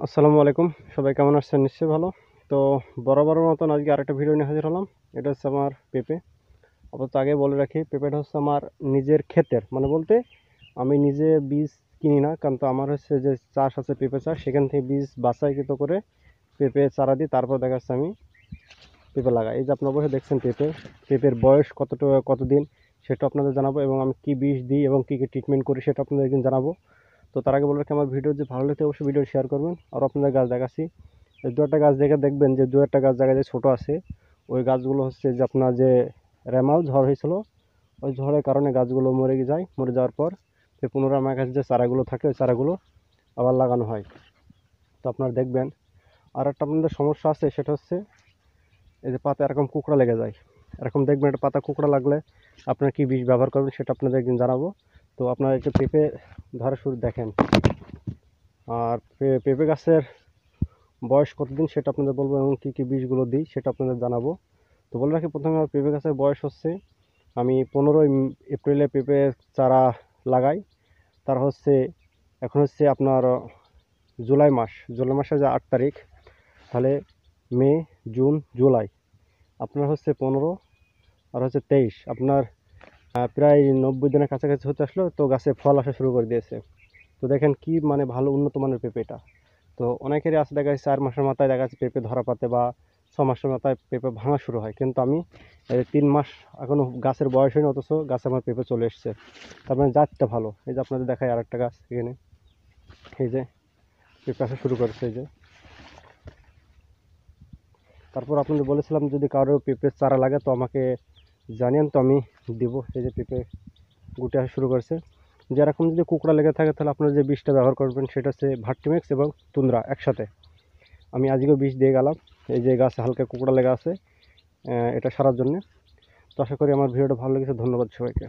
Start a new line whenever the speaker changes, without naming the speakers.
আসসালামু আলাইকুম। সবাই কেমন আছেন? নিশ্চয়ই ভালো। তো বরাবরের মতন আজকে আরেকটা ভিডিও নিয়ে হাজির হলাম। এটা হচ্ছে আমার পেঁপে। আপাতত আগে বলে রাখি, পেঁপেটা হচ্ছে আমার নিজের ক্ষেতের, মানে বলতে আমি নিজে বীজ কিনি না, কারণ তো আমার হচ্ছে যে চাষ আছে, পেঁপে চাষ, সেখান থেকে বীজ বাছাইকৃত করে পেঁপে চারা দিই, তারপর দেখা যাচ্ছে আমি পেঁপে লাগাই। এই যে আপনারা বসে দেখছেন পেঁপে, পেঁপের বয়স কতদিন সেটা আপনাদের জানাবো, এবং আমি কী বীজ দিই এবং কী কী ট্রিটমেন্ট করি সেটা আপনাদের একদিন জানাবো। তো তার আগে বলে রাখি, আমার ভিডিও যদি ভালো লাগে অবশ্যই ভিডিও শেয়ার করবেন। আর আপনাদের গাছ দেখাচ্ছি, এই দু একটা গাছ দেখে দেখবেন যে দু একটা গাছ জায়গায় যে ছোটো আছে, ওই গাছগুলো হচ্ছে যে আপনার যে রেমাল ঝড় হয়েছিল, ওই ঝড়ের কারণে গাছগুলো মরে যায়। মরে যাওয়ার পর পুনরায় আমার কাছে যে চারাগুলো থাকে ওই চারাগুলো আবার লাগানো হয়। তো আপনারা দেখবেন। আর একটা আপনাদের সমস্যা আছে, সেটা হচ্ছে এই যে পাতা এরকম কুকড়া লেগে যায়, এরকম দেখবেন একটা পাতা কুকড়া লাগলে আপনারা কী বীজ ব্যবহার করবেন সেটা আপনাদের একদিন জানাবো। তো আপনারা একটু পেঁপে ধরা শুরু দেখেন। আর পেঁপে গাছের বয়স কতদিন সেটা আপনাদের বলবো, এবং কী কী বীজগুলো দিই সেটা আপনাদের জানাবো। তো বলে রাখি, প্রথমে আমার পেঁপে গাছের বয়স হচ্ছে, আমি 15ই এপ্রিলে পেঁপে চারা লাগাই। তার হচ্ছে এখন হচ্ছে আপনার জুলাই মাসে যে 8 তারিখ, তাহলে মে, জুন, জুলাই, আপনার হচ্ছে 15 আর হচ্ছে 23, আপনার প্রায় 90 দিনের কাছাকাছি হতে আসলো, তো গাছে ফল আসা শুরু করে দিয়েছে। তো দেখেন কি মানে ভালো উন্নত মানের পেঁপেটা। তো অনেকেরই আছে দেখা যাচ্ছে 4 মাসের মাথায় দেখা যাচ্ছে পেঁপে ধরা পাতে, বা 6 মাসের মাথায় পেঁপে ভাঙা শুরু হয়, কিন্তু আমি 3 মাস এখনো গাছের বয়স হয়নি, অথচ গাছে আমার পেঁপে চলে এসছে। তার মানে জাতটা ভালো। এই যে আপনাদের দেখায় আরেকটা গাছ এখানে, এই যে পেঁপে আসা শুরু করেছে এই যে। তারপর আপনাদের বলেছিলাম যদি কারো পেঁপের চারা লাগে তো আমাকে জানিয়েন, তো আমি দিব। এই যে পেঁপে গুটি আসা শুরু করেছে। যেরকম যদি কুকড়া লেগে থাকে তাহলে আপনারা যে বিষটা ব্যবহার করবেন সেটা হচ্ছে ভার্টিমেক্স এবং তুন্দ্রা একসাথে। আমি আজকেও বিষ দিয়ে গেলাম। এই যে গাছে হালকা কুকড়া লেগে আছে, এটা সারার জন্যে। তো আশা করি আমার ভিডিওটা ভালো লেগেছে। ধন্যবাদ সবাইকে।